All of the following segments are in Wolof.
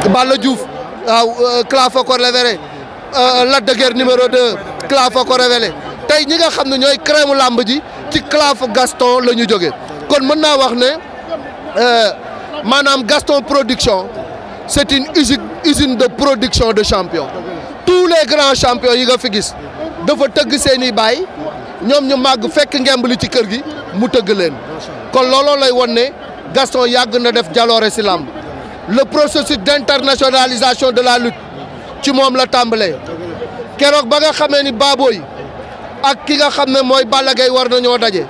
Balla Diouf waaw Clafa ko révélé Lac de Guiers numéro 2 Clafa ko révélé tey ñi nga xam ne ñooy crème làmb ji ci Clafa Gaston la ñu jógee kon mën naa wax ne maanaam Gaston production c'est une usine de production de champions tous les grands champions yi nga fi gis dafa tëgg seeni baay ñoom ñu màgg fekk ngemb li ci kër gi mu tëgg leen kon looloo lay won ne Gaston yàgg na def jaloore si làmb le processus d'internationalisation de la lutte ci moom la tàmbalee keroog ba nga xamee ni Baboy ak ki nga xam ne mooy Balla Gaye war nañoo daje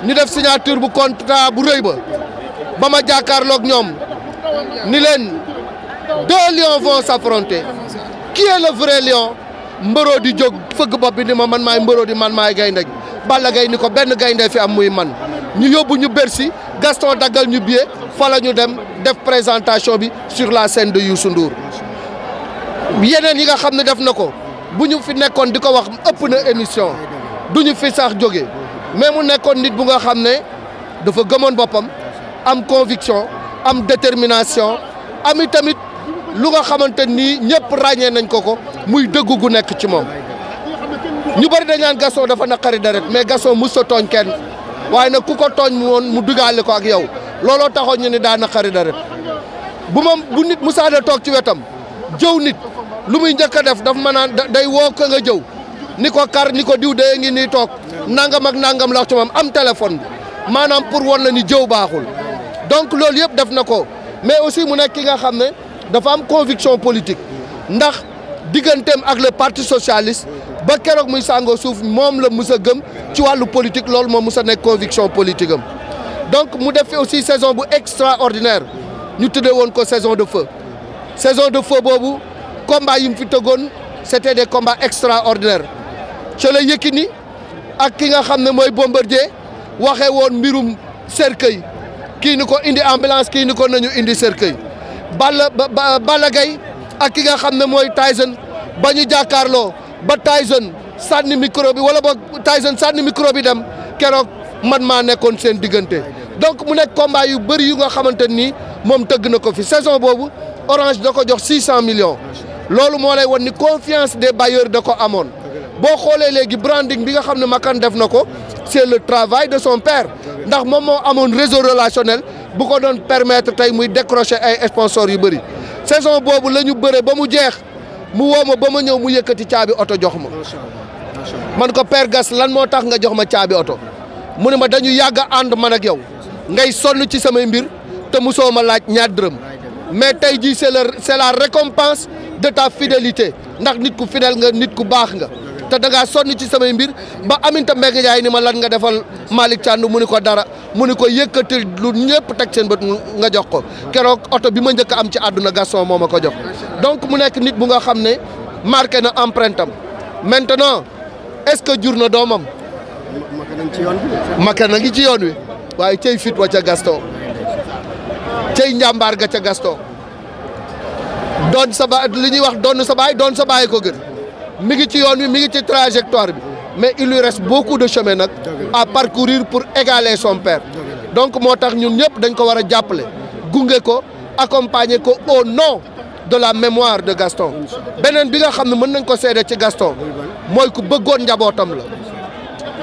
ñu def signature bu contrat bu rëy ba ma jàkkaarloog ñoom ni leen deux lions vont s'affronter qui est le vrai lion mbëroo di jóg fëgg bopp bi ni ma man maay mbëroo di man maay gaynde gi Balla Gaye ni ko benn gaynde fi am muy man ñu yóbbu ñu Bercy Gaston daggal ñu billet fa la ñu dem def présentation bi sur la scène de Youssou Ndour yeneen yi nga xam ne def na ko bu ñu fi nekkoon di ko wax ëpp na émission du ñu fi sax jóge mais mu nekkoon nit bu nga xam ne dafa gëmoon boppam am conviction am détermination ami tamit lu nga xamante nii ñëpp ràññee nañ ko muy dëggu gu nekk ci moom ñu bëri dañ naan Gaston dafa naqari deret mais Gaston mos sa tooñ kenn waaye nag ku ko tooñ mu dugaale ko ak yow looloo taxoon ñu ne daa naqari deret bu nit musaana toog ci wetam jëw nit lu muy njëkk a def daf ma naan day woo ko nga jëw ni ko kar ni ko diw dee ngi nii toog nangam ak nangam la wax ci moom am téléphone bi maanaam pour won la ni jëw baaxul donc loolu yëpp def na ko mais aussi mu nekk ki nga xam ne dafa am conviction politique ndax digganteem ak le parti socialiste ba keroog muy sàngoo suuf moom la mus a gëm ci wàllu politique loolu moom mus a nekk conviction politique am donc mu def fi aussi saison bu extraordinaire ñu tuddee woon ko saison de feu boobu combat yi mu fi tëggoon c'était des combats extraordinaires ca la Yékini ak ki nga xam ne mooy Bombardier waxee woon mbirum cercueil kii ni ko indi ambulance kii ni ko nañu indi cercueil Balla Gaye ak ki nga xam ne mooy Tyson ba ñu jàkkaarloo ba Tyson sànni micro bi wala ba Tyson sànni micro bi dem keroog man maa nekkoon seen diggante donc mu nekk combat yu bëri yu nga xamante nii moom tëgg na ko fi saison boobu Orange da ko jox 600 millions loolu moo lay won ni confiance des bailleurs da ko amoon boo xoolee léegi branding bi nga xam ne Makan def na ko c'est le travail de son père ndax moom moo amoon réseau relationnel bu ko doon permettre tey muy décrocher ay sponsors yu bëri saison boobu la ñu bëre ba mu jeex mu woo ma ba ma ñëw mu yëkkati caabi oto jox ma man ko Père Gas lan moo tax nga jox ma caabi oto mu ne ma dañu yàgg a ànd man ak yow ngay sonn ci samay mbir te musoo ma laaj ñaar dërëm mais tey jii c'est la récompense de ta fidélité ndax nit ku fidèle nga nit ku baax nga te da ngaa sonn ci samay mbir ba Aminata Mbengue Ndiaye ni ma lan nga defal Malick Thiandou mu ni ko dara mu ni ko yëkkatil lu ñëpp teg seen bët nga jox ko keroog oto bi ma njëkk am ci àdduna Gaston moo ma ko jox donc mu nekk nit bu nga xam ne marqué na empreinte am maintenant est-ce que jur na doomam Makan na ngi ci yoon wi waaye cey fit wa ca Gaston cey njàmbaar ga ca Gaston doon sa baay li ñuy wax doon sa baay ko gën mi ngi ci yoon wi mi ngi ci trajectoire bi mais il lui reste beaucoup de chemin nag à parcourir pour égaler son père donc moo tax ñun ñëpp dañ ko war a jàppale gunge ko accompagner ko au nom de la mémoire de Gaston beneen bi nga xam ne mën nañ ko seede ci Gaston mooy ku bëggoon njabootam la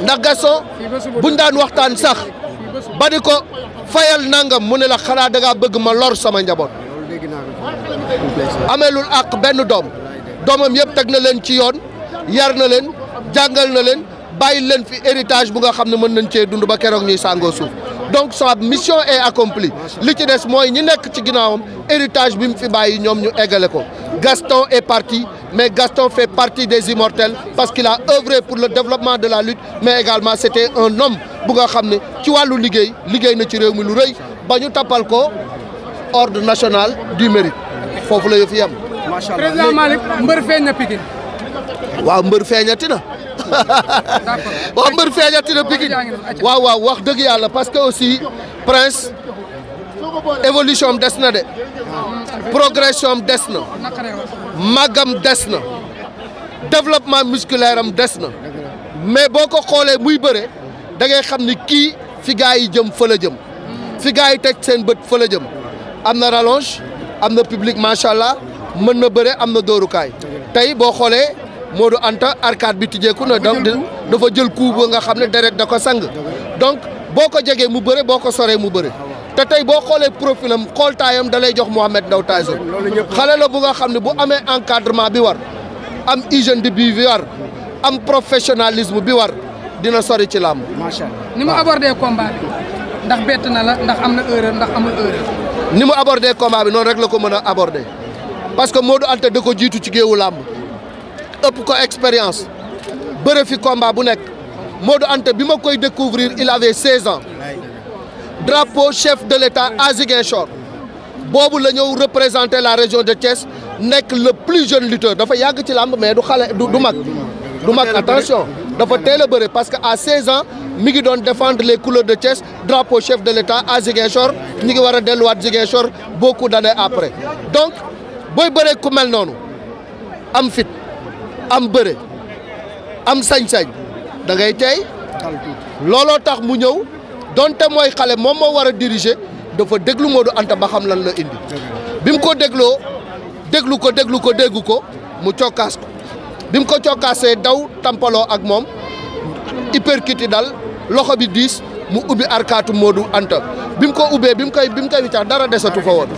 ndax Gaston buñ daan waxtaan sax ba di ko fayal nangam mu ne la xanaa da ngaa bëgg ma lor sama njaboot ameelul àq benn doomam yëpp teg na leen ci yoon yar na leen jàngal na leen bàyyi leen fi héritage bu nga xam ne mën nañ cee dund ba keroog ñuy sàngoo suuf donc sa mission est accomplie li ci des mooy ñi nekk ci ginnaawam héritage bi mu fi bàyyi ñoom ñu eggale ko Gaston est parti mais Gaston fait partie des immortels parce qu'il a œuvré pour le développement de la lutte mais également c'était un homme bu nga xam ne ci wàllu liggéey na ci réew mi lu rëy ba ñu tappal ko ordre national du mérite foofu la yëf yam macha Allah président Malick mbër feeñ na Pikine. waaw mbër feeñati na. waaw mbër feeñati na Pikine waaw wax dëgg yàlla parce que aussi Prince évolution am des na de progression am des na màggam des na développement musculaire am des na mais boo ko xoolee muy bëre da ngay xam ni kii fi gars yi jëm fa la jëm fi gars yi teg seen bët fa la jëm am na rallonge am na public macha allah mën na bëre am na dóorukaay tey boo xoolee Modou Anta arcade bi tijjeeku na dafa jël coup ba nga xam ne deret da ko sang donc boo ko jegee mu bëre boo ko soree mu bëre te tey boo xoolee profilam xool taayam da lay jox Mohamed Ndao Tyson xale la bu nga xam ne bu amee encadrement bi war am hygiène de vie bi war am professionnalisme bi war dina sori ci làmb. macha allah ni mu abordé combat bi ndax bett na la ndax am na erreur ndax amul erreur. ni mu abordé combat bi noonu rek la ko mën a abordé parce que Modou Anta da ko jiitu ci géewu làmb ëpp ko expérience bëre fi combat bu nekk Modou Anta bi ma koy découvrir il avait 16 ans drapeau chef de l'État à Ziguinchor boobu la ñëw représenter la région de Thiès nekk le plus jeune lutteur dafa yàgg ci làmb mais du xale du mag attention dafa teel a bëre parce que à 16 ans mi ngi doon défendre les couleurs de Thiès drapeau chef de l'État à Ziguinchor ñi ngi war a delluwaat Ziguinchor beaucoup d'années après donc booy bëree ku mel noonu am fit am bëre am sañ-sañ da ngay tey looloo tax mu ñëw donte mooy xale moom moo war a diriger dafa déglu Modou Anta ba xam lan la indi bi mu ko dégloo déglu ko mu cokkaas ko bi mu ko cokkaasee daw tampaloo ak moom hyperkiti dal loxo bi diis mu ubbi arkaatu Modou Anta bi mu ko ubbee bi mu koy wiccax dara desatu fa woon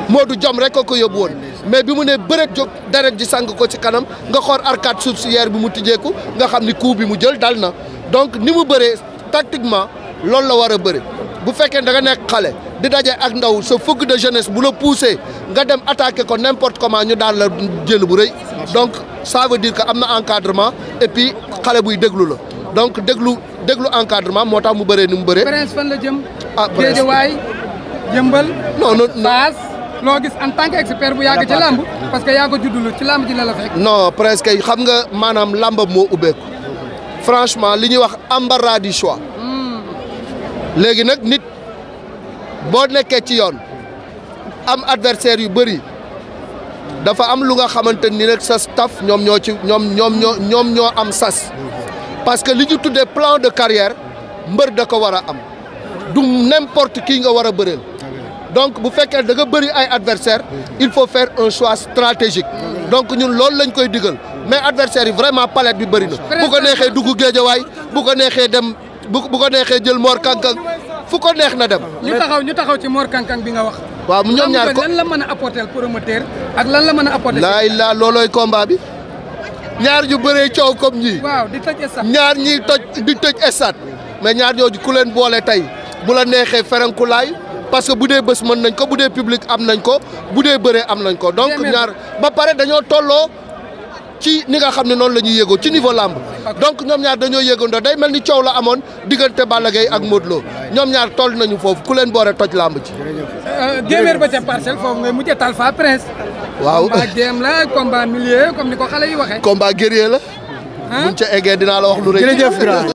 Modou jom rek ko yóbbu woon mais bi mu ne bëreet jóg deret ji sang ko ci kanam nga xool arcade sourcilière bi mu tijjeeku nga xam ni coup bi mu jël dal na donc ni mu bëree tactiquement loolu la war a bëri bu fekkee da nga nekk xale di daje ak ndaw sa fougue de jeunesse bu la poussé nga dem attaquer ko n'importe comment ñu daan la jël bu rëy donc ça veut dire que am na encadrement et puis xale buy déglu la donc déglu encadrement moo tax mu bëree ni mu bëree. Prince fan la jëm. ah Prince Guédiawaye Yëmbal. non Fass loo gis en tant que expert bu yàgg ci lamb parce que yaa ko juddulu ci lamb ji la fekk. non Prince kay xam nga maanaam lambam moo ubbeeku franchement li ñuy wax embarras du choix. léegi nag nit boo nekkee ci yoon am adversaire yu bëri dafa am lu nga xamante ni nag sa staff ñoom ñoo am sas parce que li ñu tuddee plan de carrière mbër da ko war a am du n'importe qui nga war a bëreel donc bu fekkee da nga bëri ay adversaire il faut faire un choix stratégique donc ñun loolu lañ koy digal mais adversaire yi vraiment palette bi bëri na bu ko neexee dugg Géejawaay bu ko neexee dem bu ko neexee jël Mor Kankang fu ko neex na dem. ñu taxaw ci Mor Kankang bi nga wax. waaw ñoom ñaar ko lan la mën a apporter promoteur ak lan la mën a apporter. laa loolooy combat bi ñaar ñu bëree coow comme ñii. waaw di tëj stade. ñaar ñiy di tëj stade mais ñaar ñooñu ku leen boole tey bu la neexee ferenkulaay parce que bu dee bés mën nañ ko bu dee public am nañ ko bu dee bëree am nañ ko donc ñaar ba pare dañoo tolloo. ci ni nga xam ne noonu la ñuy yëgoo ci niveau lamb donc ñoom ñaar dañoo yëgandoo day mel ni coow la amoon diggante Balla Gaye ak Modou Lo ñoom ñaar toll nañu foofu ku leen boore toj lamb ci. géeméer ba ca Parcelles foofu ngay mujjee Talfa Prince. waaw combat jéem la combat milieu comme ni ko xale yi waxee. combat guerrier la. buñ ca eggee dinaa la wax lu rëy. jërëjëf